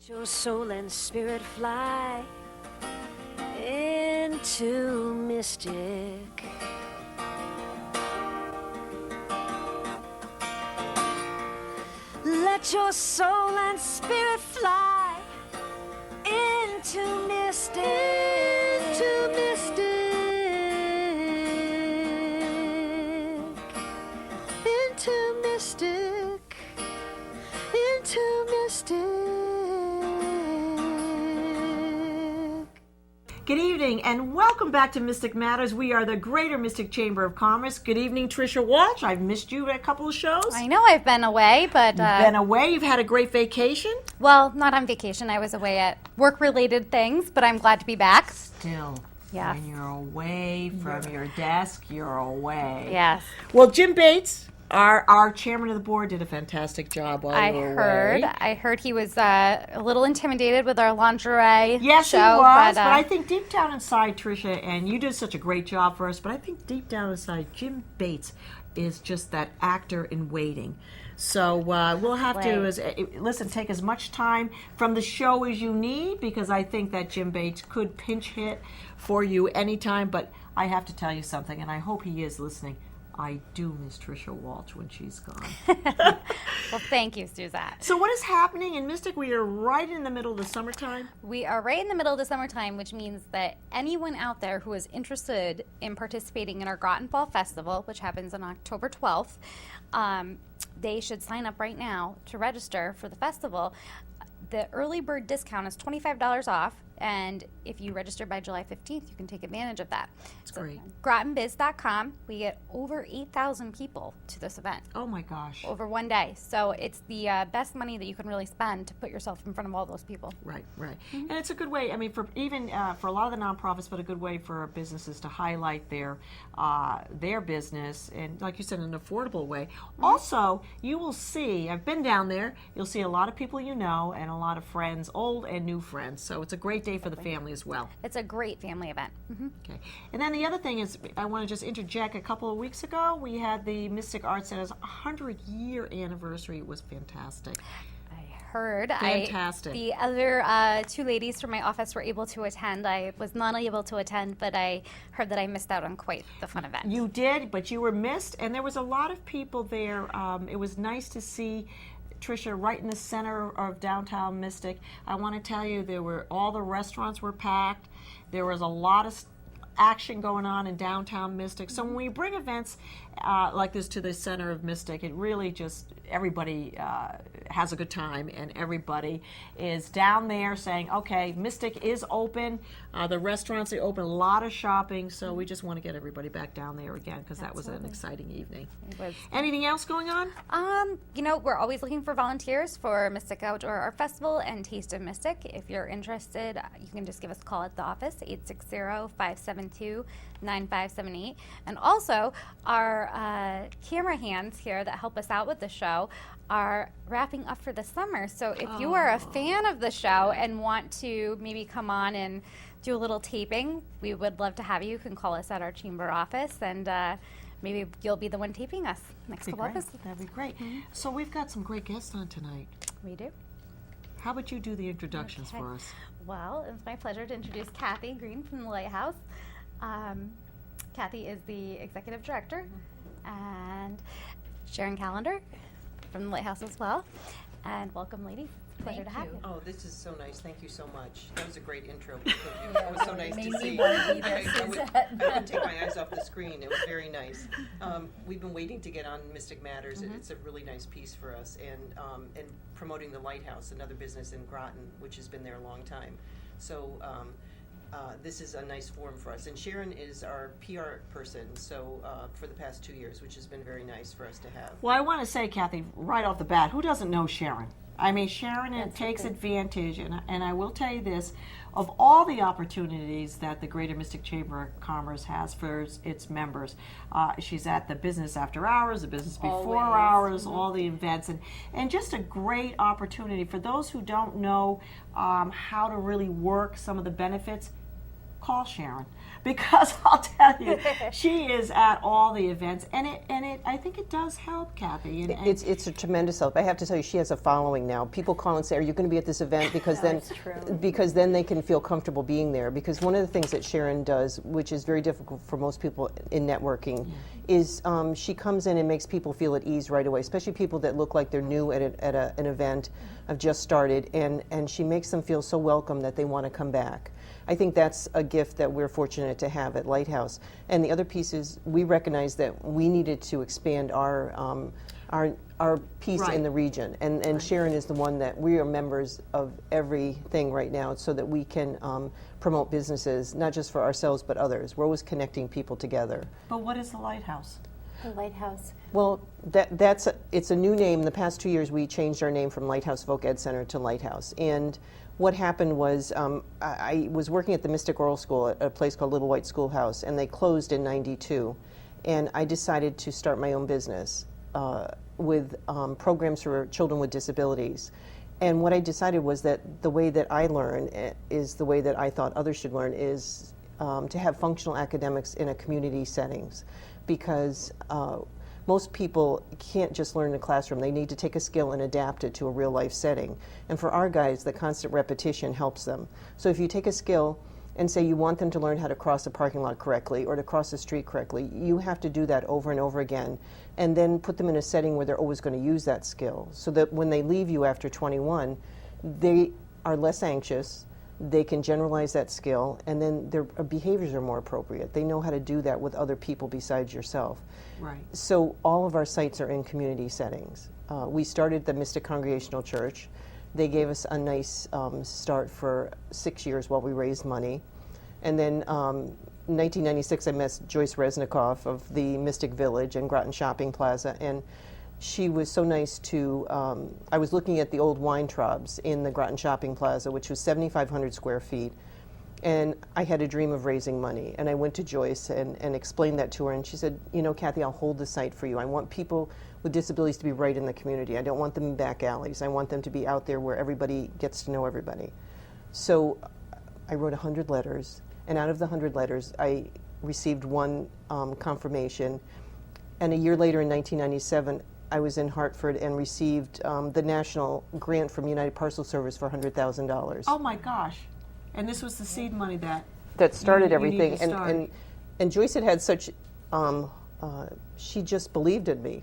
Your soul and spirit fly into mystic. Let your soul and spirit fly into mystic. Into mystic. Into mystic. Into mystic. Good evening and welcome back to Mystic Matters. We are the Greater Mystic Chamber of Commerce. Good evening, Tricia Walsh. I've missed you at a couple of shows. I know I've been away, but... You've been away. You've had a great vacation. Well, not on vacation. I was away at work-related things, but I'm glad to be back. Still. Yes. When you're away from your desk, you're away. Yes. Well, Jim Bates, our chairman of the board, did a fantastic job while you were away. I heard he was a little intimidated with our lingerie Yes, show. he was, but I think deep down inside, Tricia, and you did such a great job for us, but I think deep down inside, Jim Bates is just that actor in waiting. So we'll have to, take as much time from the show as you need, because I think that Jim Bates could pinch hit for you anytime, but I have to tell you something, and I hope he is listening. I do miss Tricia Walsh when she's gone. Well, thank you, Suzette. So what is happening in Mystic? We are right in the middle of the summertime. We are right in the middle of the summertime, which means that anyone out there who is interested in participating in our Groton Fall Festival, which happens on October 12th, they should sign up right now to register for the festival. The early bird discount is $25 off, and if you register by July 15th, you can take advantage of that. That's great. GrotonBiz.com, we get over 8,000 people to this event. Oh my gosh. Over one day. So it's the best money that you can really spend to put yourself in front of all those people. Right. Mm-hmm. And it's a good way, I mean, for a lot of the nonprofits, but a good way for businesses to highlight their business, and like you said, in an affordable way. Mm-hmm. Also, you will see, I've been down there, you'll see a lot of people you know and a lot of friends, old and new friends. So it's a great day for the family as well. It's a great family event. Mm-hmm. Okay. And then the other thing is, I want to just interject, a couple of weeks ago, we had the Mystic Arts Center's 100-year anniversary. It was fantastic. Heard. Fantastic. The other two ladies from my office were able to attend. I was not able to attend, but I heard that I missed out on quite the fun event. You did, but you were missed, and there was a lot of people there. It was nice to see Tricia right in the center of downtown Mystic. I want to tell you, all the restaurants were packed. There was a lot of action going on in downtown Mystic. So when we bring events like this to the center of Mystic, it really just, everybody has a good time, and everybody is down there saying, okay, Mystic is open, the restaurants are open, a lot of shopping, so we just want to get everybody back down there again, because that was an exciting evening. It was. Anything else going on? We're always looking for volunteers for Mystic Outdoor Art Festival and Taste of Mystic. If you're interested, you can just give us a call at the office, 860-572-9578. And also, our camera hands here that help us out with the show are wrapping up for the summer. So if you are a fan of the show and want to maybe come on and do a little taping, we would love to have you. You can call us at our chamber office, and maybe you'll be the one taping us next couple episodes. That'd be great. Mm-hmm. So we've got some great guests on tonight. We do. How about you do the introductions for us? Well, it's my pleasure to introduce Kathy Green from the Lighthouse. Kathy is the executive director, and Sharon Callender from the Lighthouse as well. And welcome, ladies. Pleasure to have you. Oh, this is so nice. Thank you so much. That was a great intro. It was so nice to see. I wouldn't take my eyes off the screen. It was very nice. We've been waiting to get on Mystic Matters. Mm-hmm. It's a really nice piece for us, and promoting the Lighthouse, another business in Groton, which has been there a long time. So this is a nice forum for us. And Sharon is our PR person, so for the past 2 years, which has been very nice for us to have. Well, I want to say, Kathy, right off the bat, who doesn't know Sharon? I mean, Sharon takes advantage, and I will tell you this, of all the opportunities that the Greater Mystic Chamber of Commerce has for its members. She's at the business after hours, the business before hours, mm-hmm. all the events, and just a great opportunity for those who don't know how to really work some of the benefits. call Sharon, because I'll tell you, she is at all the events, and it I think it does help, Kathy. And It's a tremendous help. I have to tell you, she has a following now. People call and say, "Are you going to be at this event?" Because then they can feel comfortable being there. Because one of the things that Sharon does, which is very difficult for most people in networking, is she comes in and makes people feel at ease right away, especially people that look like they're new at an event, have just started, and she makes them feel so welcome that they want to come back. I think that's a gift that we're fortunate to have at Lighthouse. And the other piece is we recognized that we needed to expand our piece in the region. And Sharon is the one that we are members of everything right now so that we can promote businesses, not just for ourselves but others. We're always connecting people together. but what is the Lighthouse? The Lighthouse. Well, it's a new name. In the past 2 years, we changed our name from Lighthouse Voc Ed Center to Lighthouse. And what happened was I was working at the Mystic Oral School at a place called Little White Schoolhouse, and they closed in '92. And I decided to start my own business with programs for children with disabilities. And what I decided was that the way that I learn is the way that I thought others should learn is to have functional academics in a community settings, because most people can't just learn in a classroom. They need to take a skill and adapt it to a real life setting. And for our guys, the constant repetition helps them. So if you take a skill and say you want them to learn how to cross a parking lot correctly or to cross the street correctly, you have to do that over and over again, and then put them in a setting where they're always going to use that skill, so that when they leave you after 21, they are less anxious, they can generalize that skill, and then their behaviors are more appropriate. They know how to do that with other people besides yourself. Right. So all of our sites are in community settings. We started the Mystic Congregational Church. They gave us a nice start for 6 years while we raised money. And then in 1996, I met Joyce Resnikoff of the Mystic Village and Groton Shopping Plaza, and she was so nice to, I was looking at the old Weintraubs in the Groton Shopping Plaza, which was 7,500 square feet, and I had a dream of raising money. And I went to Joyce and explained that to her, and she said, you know, Kathy, I'll hold the site for you. I want people with disabilities to be right in the community. I don't want them in back alleys. I want them to be out there where everybody gets to know everybody. So I wrote 100 letters, and out of the 100 letters, I received one confirmation. And a year later, in 1997, I was in Hartford and received the national grant from United Parcel Service for $100,000. Oh my gosh! And this was the seed money That started you need everything. to start. And Joyce had such, she just believed in me.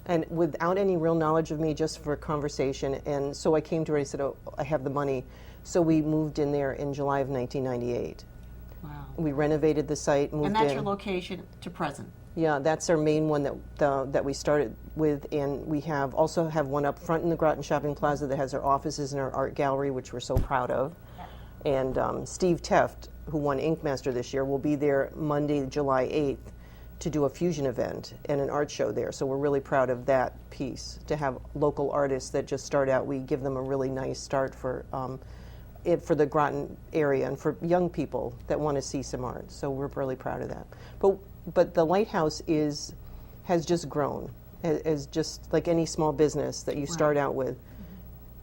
And without any real knowledge of me, just for conversation. And so I came to her and I said, oh, I have the money. So we moved in there in July of 1998. Wow. We renovated the site, moved in. And that's your location to present. Yeah, that's our main one that we started with, and we also have one up front in the Groton Shopping Plaza that has our offices and our art gallery, which we're so proud of. And Steve Teft, who won Ink Master this year, will be there Monday, July 8th, to do a fusion event and an art show there. So we're really proud of that piece, to have local artists that just start out. We give them a really nice start for the Groton area and for young people that want to see some art. So we're really proud of that. But the Lighthouse has just grown, as just like any small business that you start out with.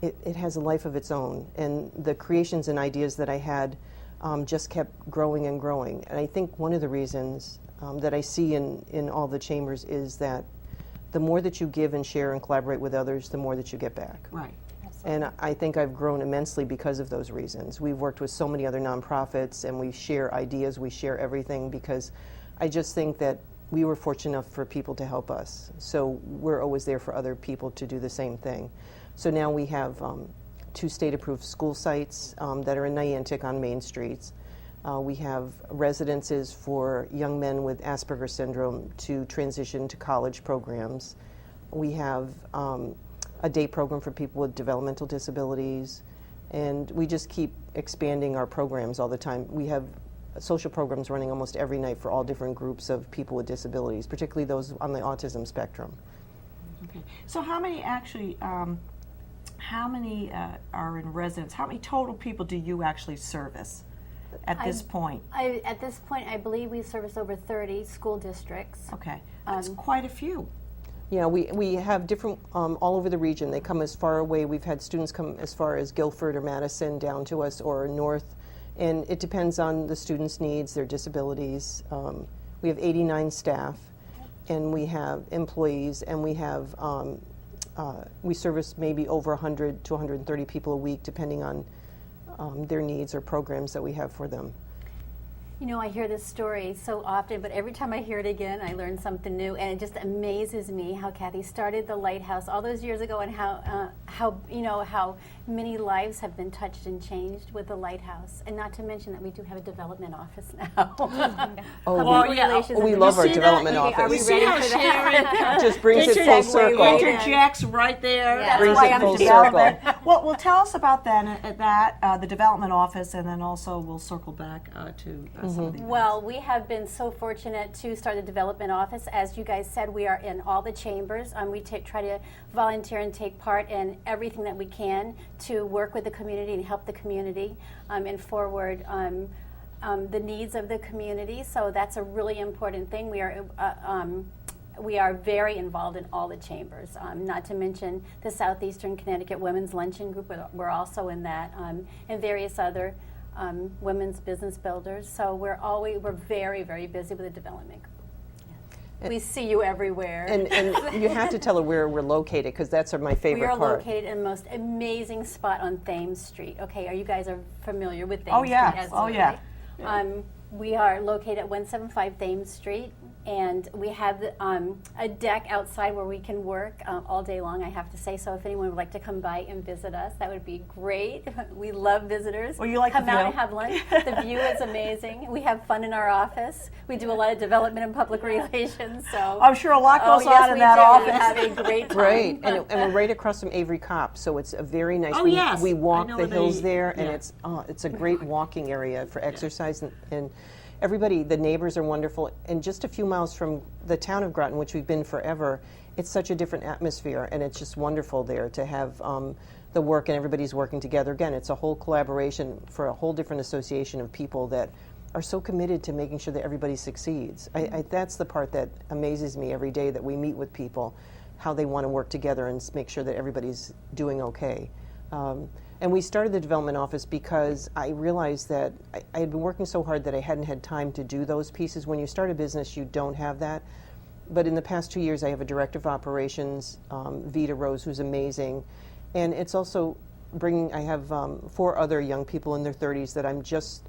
It has a life of its own, and the creations and ideas that I had just kept growing and growing. And I think one of the reasons that I see in all the chambers is that the more that you give and share and collaborate with others, the more that you get back. Right. And I think I've grown immensely because of those reasons. We've worked with so many other nonprofits, and we share ideas, we share everything, because I just think that we were fortunate enough for people to help us. So we're always there for other people to do the same thing. So now we have 2 state-approved school sites that are in Niantic on Main Streets. We have residences for young men with Asperger's syndrome to transition to college programs. We have a day program for people with developmental disabilities, and we just keep expanding our programs all the time. We have social programs running almost every night for all different groups of people with disabilities, particularly those on the autism spectrum. Okay. So how many actually, are in residence? How many total people do you actually service at this point? At this point, I believe we service over 30 school districts. Okay, that's quite a few. Yeah, we have different, all over the region. They come as far away. We've had students come as far as Guilford or Madison down to us, or north And it depends on the students' needs, their disabilities. We have 89 staff, and we have employees, and we have we service maybe over 100 to 130 people a week, depending on their needs or programs that we have for them. You know, I hear this story so often, but every time I hear it again, I learn something new, and it just amazes me how Kathy started the Lighthouse all those years ago, and how you know how many lives have been touched and changed with the Lighthouse, and not to mention that we do have a development office now. Public relations We and love our see that? development Okay, are we office. ready how for that? It just brings it full circle. Interjects right there. Yeah. Brings why it I'm full development. circle. Well, tell us about the development office, and then also we'll circle back to some of the Well, we have been so fortunate to start the development office. As you guys said, we are in all the chambers. We try to volunteer and take part in everything that we can to work with the community and help the community and forward the needs of the community. So that's a really important thing. We are very involved in all the chambers, not to mention the Southeastern Connecticut Women's Luncheon Group. We're also in that, and various other women's business builders. So we're very, very busy with the development group. We see you everywhere. And you have to tell her where we're located, because that's my favorite we are part. located in the most amazing spot on Thames Street. Okay, you guys are familiar with Thames Oh, yeah. Street? Oh, yeah. We are located at 175 Thames Street, and we have a deck outside where we can work all day long, I have to say. So if anyone would like to come by and visit us, that would be great. We love visitors. Well, you like the come out view. and have lunch. The view is amazing. We have fun in our office. We do a lot of development and public relations. So I'm sure a lot goes yes, on in we that do. office. We have a great time. Right, and we're right across from Avery Cop, so it's a very nice. Oh, we, yes. we I walk know the where hills they- there, and yeah. it's a great walking area for exercise, and everybody, the neighbors are wonderful. And just a few miles from the town of Groton, which we've been forever, it's such a different atmosphere, and it's just wonderful there to have the work and everybody's working together. Again, it's a whole collaboration for a whole different association of people that are so committed to making sure that everybody succeeds. That's the part that amazes me every day, that we meet with people, how they want to work together and make sure that everybody's doing okay. And we started the development office because I realized that I had been working so hard that I hadn't had time to do those pieces. When you start a business, you don't have that. But in the past 2 years, I have a director of operations, Vita Rose, who's amazing. And it's also I have 4 other young people in their 30s that I'm just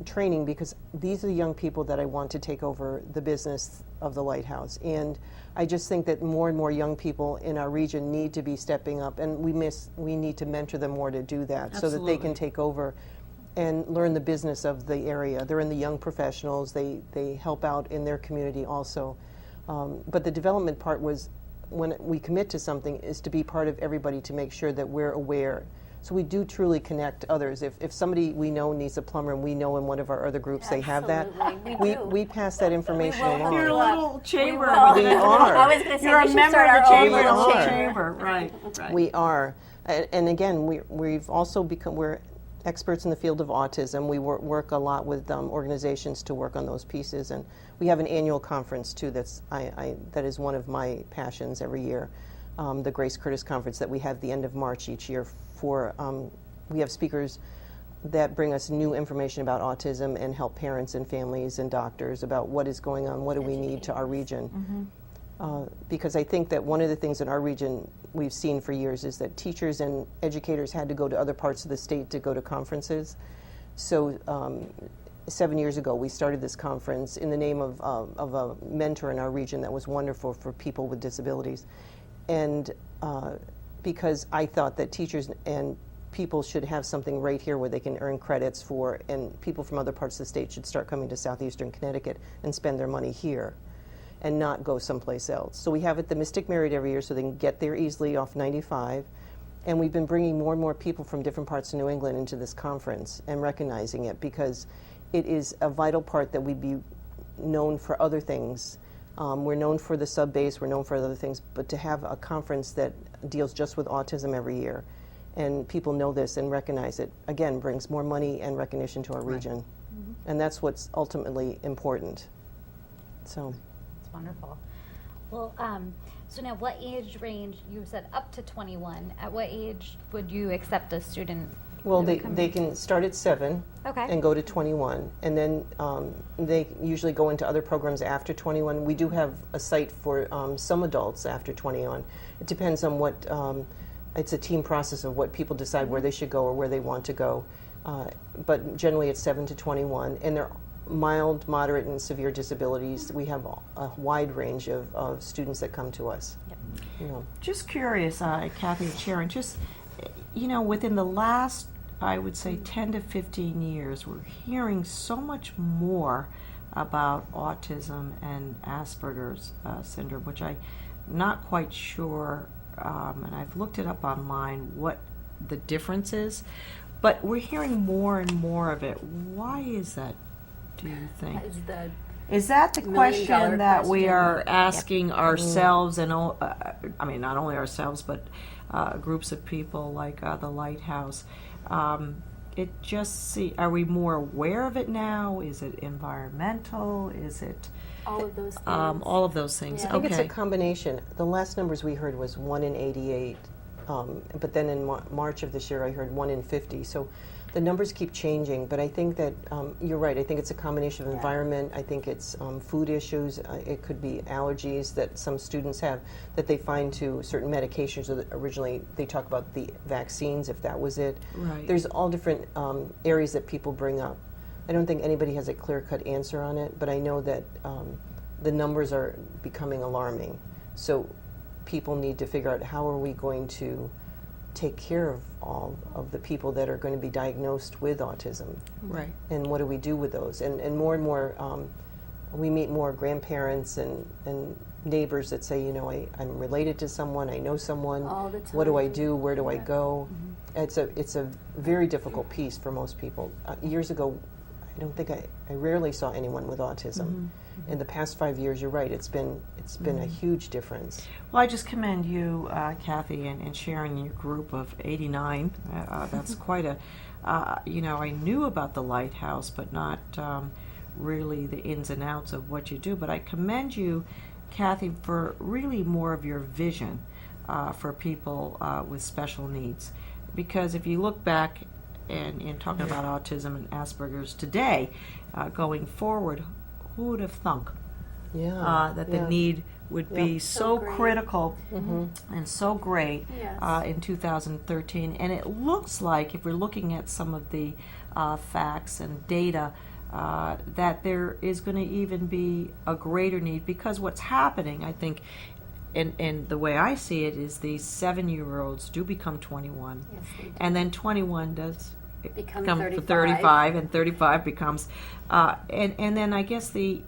training, because these are the young people that I want to take over the business of the Lighthouse. And I just think that more and more young people in our region need to be stepping up, and we need to mentor them more to do that, so that they can take over and learn the business of the area. They're in the young professionals, they help out in their community also. But the development part was, when we commit to something, is to be part of everybody, to make sure that we're aware. So we do truly connect others. If somebody we know needs a plumber, and we know in one of our other groups they have that, Absolutely, we do. we pass that information along. You're a little chamber. We are. I was going to say You're we a should member start of our the chamber. own We little are. chamber. Right. We are. And again, we've also we're experts in the field of autism. We work a lot with organizations to work on those pieces. And we have an annual conference, too, that is one of my passions every year, the Grace Curtis Conference that we have the end of March each year. We have speakers that bring us new information about autism and help parents and families and doctors about what is going on, what do we need to our region. Because I think that one of the things in our region we've seen for years is that teachers and educators had to go to other parts of the state to go to conferences. So 7 years ago, we started this conference in the name of a mentor in our region that was wonderful for people with disabilities. And because I thought that teachers and people should have something right here where they can earn credits for, and people from other parts of the state should start coming to Southeastern Connecticut and spend their money here and not go someplace else. So we have it at the Mystic Marriott every year so they can get there easily off 95. And we've been bringing more and more people from different parts of New England into this conference and recognizing it, because it is a vital part that we be known for other things. We're known for the sub-base, we're known for other things, but to have a conference that deals just with autism every year, and people know this and recognize it, again, brings more money and recognition to our region. And that's what's ultimately important. So. It's wonderful. Well, so now what age range, you said up to 21, at what age would you accept a student? Well, that would they come in? can start at 7 Okay. and go to 21, and then they usually go into other programs after 21. We do have a site for some adults after 21. It depends on what, it's a team process of what people decide where they should go or where they want to go. But generally it's 7 to 21, and they're mild, moderate, and severe disabilities. We have a wide range of students that come to us. You know. Just curious, Kathy and Sharon, just, within the last, I would say, 10 to 15 years, we're hearing so much more about autism and Asperger's syndrome, which I'm not quite sure, and I've looked it up online, what the difference is. But we're hearing more and more of it. Why is that, do you think? That is the Is that the $1,000,000 question that we question. are asking ourselves, and I mean, not only ourselves, but groups of people like the Lighthouse? It just are we more aware of it now? Is it environmental? Is it all of those things. all of those things? Yeah. I think it's a Okay. combination. The last numbers we heard was 1 in 88, but then in March of this year I heard 1 in 50. So the numbers keep changing, but I think that you're right. I think it's a combination of environment. I think it's food issues. It could be allergies that some students have that they find to certain medications. Or that originally they talk about the vaccines, if that was it. Right. There's all different areas that people bring up. I don't think anybody has a clear-cut answer on it, but I know that the numbers are becoming alarming. So people need to figure out how are we going to take care of all of the people that are going to be diagnosed with autism, Right. and what do we do with those? And more, we meet more grandparents and neighbors that say, I'm related to someone, I know someone. All the What do I time. do? Where do I go? It's a very difficult piece for most people. Years ago, I don't think I rarely saw anyone with autism. In the past 5 years, you're right. It's been a huge difference. Well, I just commend you, Kathy, and sharing your group of 89. That's quite a, I knew about the Lighthouse, but not really the ins and outs of what you do. But I commend you, Kathy, for really more of your vision for people with special needs. Because if you look back and talking about autism and Asperger's today, going forward, who would have thunk that the need would be so great. critical and so great Yes. in 2013? And it looks like, if we're looking at some of the facts and data, that there is going to even be a greater need, because what's happening, I think, and the way I see it, is these 7-year-olds do become 21, Yes, they do. and then 21 does Become become 35, and 35 becomes, and then I guess the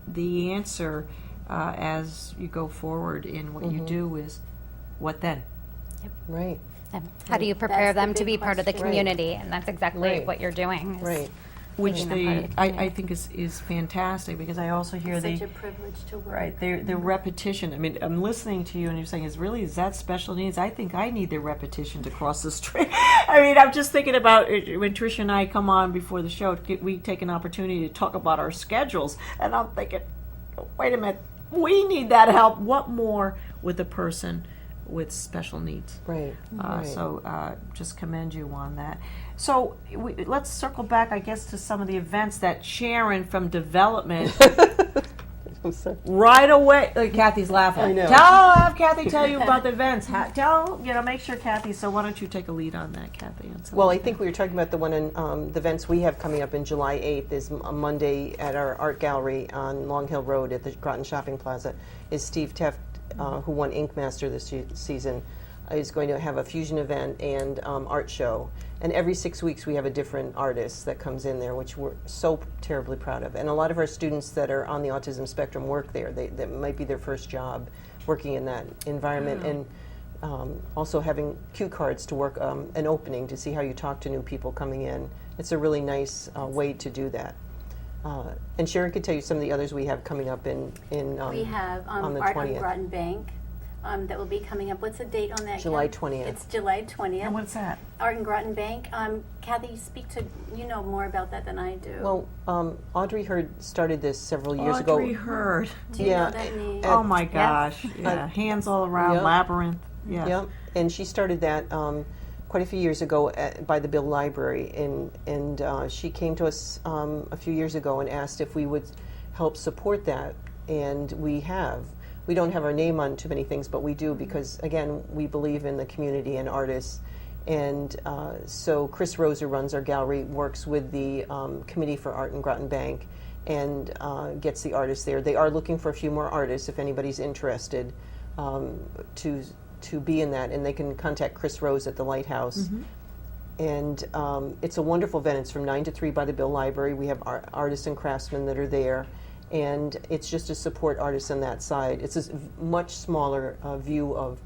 answer as you go forward in what you do is, what then? Right. And how do you prepare That's the them to be big part of the question. community? And that's exactly Right. what you're doing. is Right. Which making them part of the I community. think is fantastic, because I also hear Such the a privilege to work. right the repetition. I mean, I'm listening to you and you're saying, is that special needs? I think I need the repetition to cross the street. I mean, I'm just thinking about when Tricia and I come on before the show, we take an opportunity to talk about our schedules, and I'm thinking, wait a minute, we need that help. What more with a person with special needs? Right. Right. So just commend you on that. So let's circle back, I guess, to some of the events that Sharon from development I'm sorry. right away. Kathy's laughing. I know. Have Kathy tell you about the events. Make sure Kathy. So why don't you take a lead on that, Kathy? On some Well, of I think we were talking about the one in the events we have coming up in July 8th is a Monday at our art gallery on Long Hill Road at the Groton Shopping Plaza. Is Steve Teft, who won Ink Master this season, is going to have a fusion event and art show. And every 6 weeks we have a different artist that comes in there, which we're so terribly proud of. And a lot of our students that are on the autism spectrum work there. That might be their first job working in that environment. And also having cue cards to work an opening to see how you talk to new people coming in. It's a really nice way to do that. And Sharon could tell you some of the others we have coming up in We have on the Art 20th. on Groton Bank that will be coming up. What's the date on that? July Kat? 20th. It's July 20th. And what's that? Art in Groton Bank. Kathy, you know more about that than I do. Well, Audrey Hurd started this several years ago. Audrey Hurd. do you yeah, know that name? Oh my gosh! Yeah, hands all around, Yep. labyrinth. Yeah. Yep, and she started that quite a few years ago by the Bill Library, and she came to us a few years ago and asked if we would help support that, and we have. We don't have our name on too many things, but we do because, again, we believe in the community and artists. And so Chris Rose, who runs our gallery, works with the Committee for Art in Groton Bank and gets the artists there. They are looking for a few more artists if anybody's interested to be in that, and they can contact Chris Rose at the Lighthouse. And it's a wonderful event. It's from 9 to 3 by the Bill Library. We have artists and craftsmen that are there, and it's just to support artists on that side. It's a much smaller view of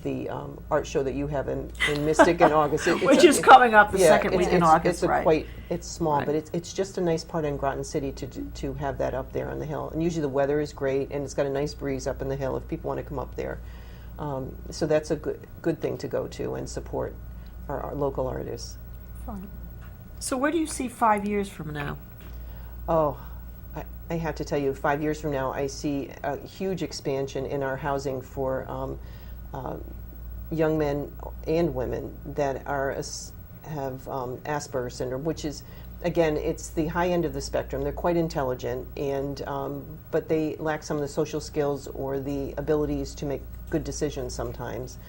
the art show that you have in Mystic in August. Which is coming up the second week in August, it's right? It's small, Right. but it's just a nice part in Groton City to have that up there on the hill. And usually the weather is great, and it's got a nice breeze up in the hill if people want to come up there. So that's a good thing to go to and support our local artists. Excellent. So where do you see 5 years from now? Oh, I have to tell you, 5 years from now, I see a huge expansion in our housing for young men and women that have Asperger's syndrome, which is, again, it's the high end of the spectrum. They're quite intelligent, and but they lack some of the social skills or the abilities to make good decisions sometimes.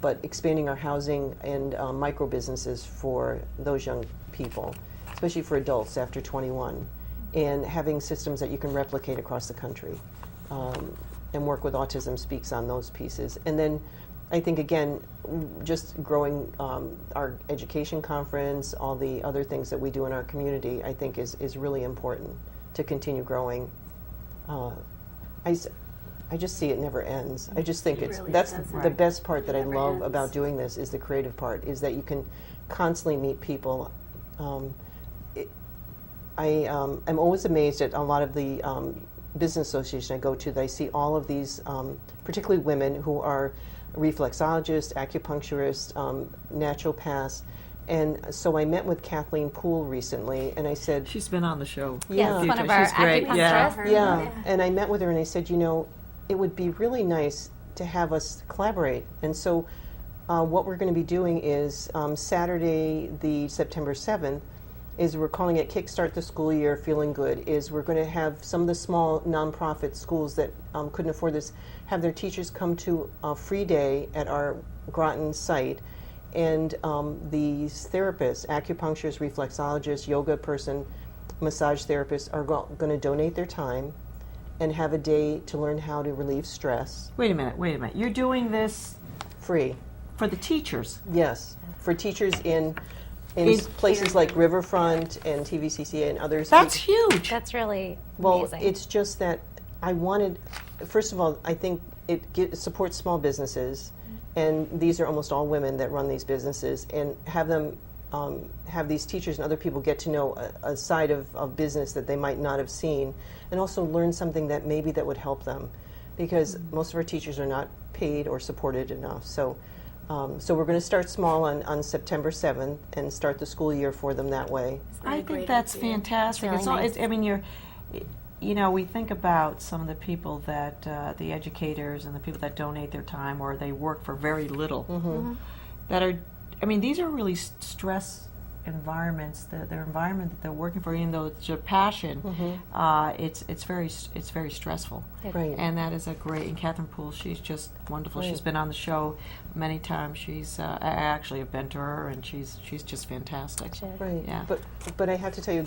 But expanding our housing and micro businesses for those young people, especially for adults after 21, and having systems that you can replicate across the country, and work with Autism Speaks on those pieces. And then I think, again, just growing our education conference, all the other things that we do in our community, I think is really important to continue growing. I just see it never ends. I just think that's the best part that I love about doing this is the creative part, is that you can constantly meet people. I'm always amazed at a lot of the business associations I go to, that I see all of these, particularly women who are reflexologists, acupuncturists, naturopaths. And so I met with Kathleen Poole recently, and I said, She's been on the show. Yeah. Yes, one of our She's great. acupuncturists. yeah, and I met with her and I said, it would be really nice to have us collaborate. And so what we're going to be doing is Saturday, the September 7th, is we're calling it Kickstart the School Year Feeling Good, is we're going to have some of the small nonprofit schools that couldn't afford this, have their teachers come to a free day at our Groton site, and these therapists, acupuncturists, reflexologists, yoga person, massage therapists are going to donate their time and have a day to learn how to relieve stress. Wait a minute. You're doing this Free. for the teachers. Yes, for teachers in places like Riverfront and TVCCA and others. That's huge. That's really Well, amazing. it's just that I wanted, first of all, I think it supports small businesses, and these are almost all women that run these businesses, and have them have these teachers and other people get to know a side of business that they might not have seen, and also learn something that maybe that would help them, because most of our teachers are not paid or supported enough. So we're going to start small on September 7th and start the school year for them that way. I think that's fantastic. Really It's all, nice. I mean, we think about some of the people that, the educators and the people that donate their time or they work for very little, that are, I mean, these are really stress environments, their environment that they're working for, even though it's your passion, it's very stressful. Right. And that is a great, and Catherine Poole, she's just wonderful. She's been on the show many times. She's, I actually have been to her, and she's just fantastic. Right. Yeah. But I have to tell you,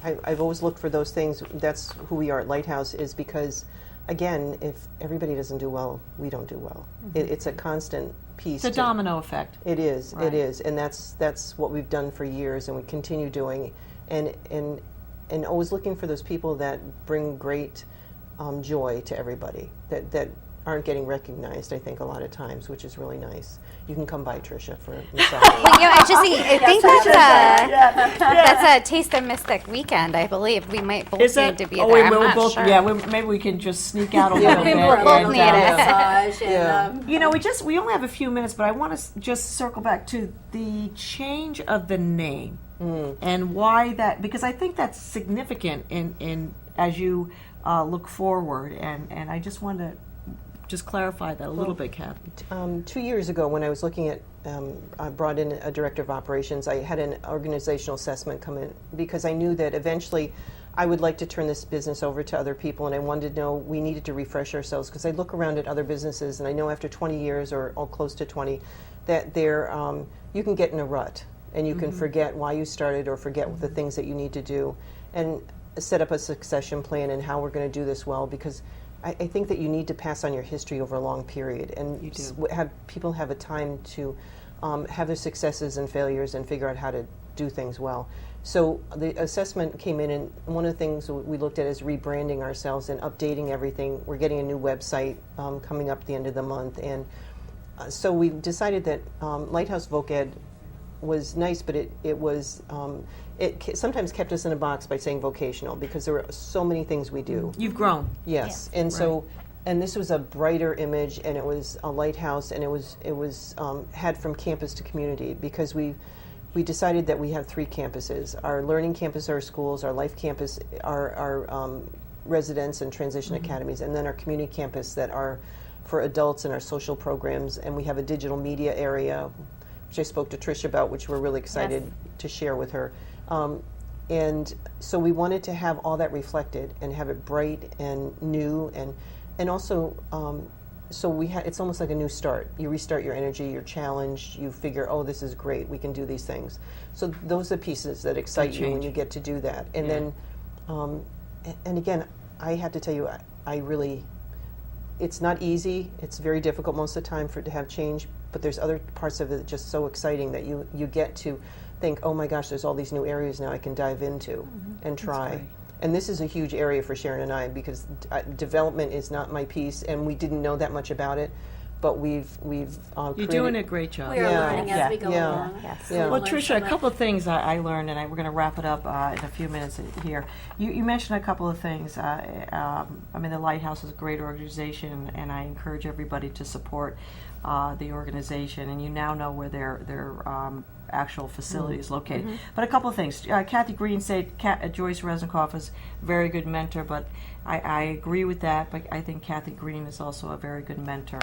I've always looked for those things. That's who we are at Lighthouse, is because, again, if everybody doesn't do well, we don't do well. It's a constant piece. It's a domino effect. It is. Right. It is, and that's what we've done for years, and we continue doing, and always looking for those people that bring great joy to everybody that aren't getting recognized. I think a lot of times, which is really nice. You can come by, Tricia, for massage. I think that's a Taste of Mystic weekend. I believe we might both Is that? need to be Oh, there. wait, I'm we'll not both. sure. Yeah, maybe we can just sneak out a little bit. We'll both need it. Massage and, Yeah. You know, we only have a few minutes, but I want to just circle back to the change of the name and why that, because I think that's significant in as you look forward, and I just want to just clarify that a little bit, Kathy. 2 years ago, when I was looking at I brought in a director of operations. I had an organizational assessment come in because I knew that eventually I would like to turn this business over to other people, and I wanted to know we needed to refresh ourselves because I look around at other businesses and I know after 20 years or close to 20 that you can get in a rut and you can forget why you started or forget the things that you need to do, and set up a succession plan and how we're going to do this well, because I think that you need to pass on your history over a long period and have people have a time to have their successes and failures and figure out how to do things well. So the assessment came in, and one of the things we looked at is rebranding ourselves and updating everything. We're getting a new website coming up at the end of the month, and so we decided that Lighthouse Voc Ed was nice, but it sometimes kept us in a box by saying vocational because there were so many things we do. You've grown. Yes, and so, and this was a brighter image, and it was a lighthouse, and it was had from campus to community, because we decided that we have 3 campuses: our learning campus, our schools; our life campus, our residence and transition academies; and then our community campus that are for adults and our social programs. And we have a digital media area, which I spoke to Tricia about, which we're really excited to share with her. And so we wanted to have all that reflected and have it bright and new, and also so it's almost like a new start. You restart your energy, you're challenged, you figure, oh, this is great, we can do these things. So those are pieces that excite you when you get to do that. And then, and again, I have to tell you, I really, it's not easy. It's very difficult most of the time to have change, but there's other parts of it just so exciting that you get to think, oh my gosh, there's all these new areas now I can dive into and try. And this is a huge area for Sharon and I, because development is not my piece, and we didn't know that much about it, but we've You're doing a great job. We are learning as we go along. Yeah. Well, Tricia, a couple of things I learned, and we're going to wrap it up in a few minutes here. You mentioned a couple of things. I mean, the Lighthouse is a great organization, and I encourage everybody to support the organization. And you now know where their actual facility is located. But a couple of things. Kathy Green said Joyce Reznikoff is a very good mentor, but I agree with that. But I think Kathy Green is also a very good mentor.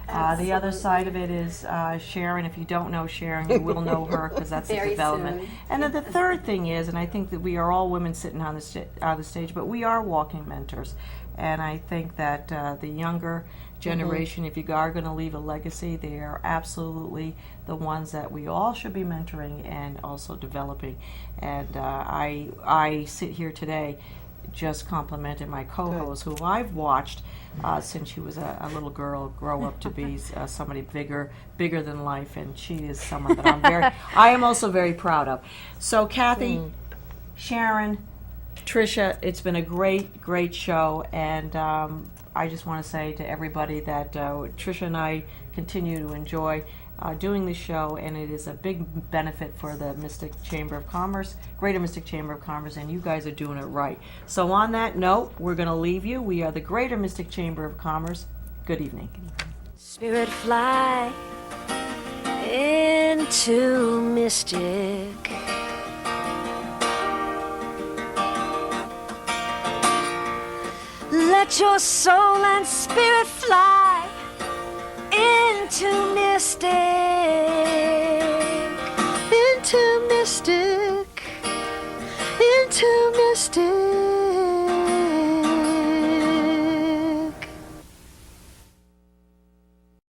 The other side of it is Sharon. If you don't know Sharon, you will know her, because that's the Very development. soon. And then the third thing is, and I think that we are all women sitting on the stage, but we are walking mentors. And I think that the younger generation, if you are going to leave a legacy, they are absolutely the ones that we all should be mentoring and also developing. And I sit here today just complimented my co-host, who I've watched since she was a little girl grow up to be somebody bigger than life, and she is someone that I am also very proud of. So Kathy, Sharon, Tricia, it's been a great show, and I just want to say to everybody that Tricia and I continue to enjoy doing this show, and it is a big benefit for the Mystic Chamber of Commerce, Greater Mystic Chamber of Commerce, and you guys are doing it right. So on that note, we're going to leave you. We are the Greater Mystic Chamber of Commerce. Good evening. Spirit fly into Mystic. Let your soul and spirit fly into Mystic, into Mystic.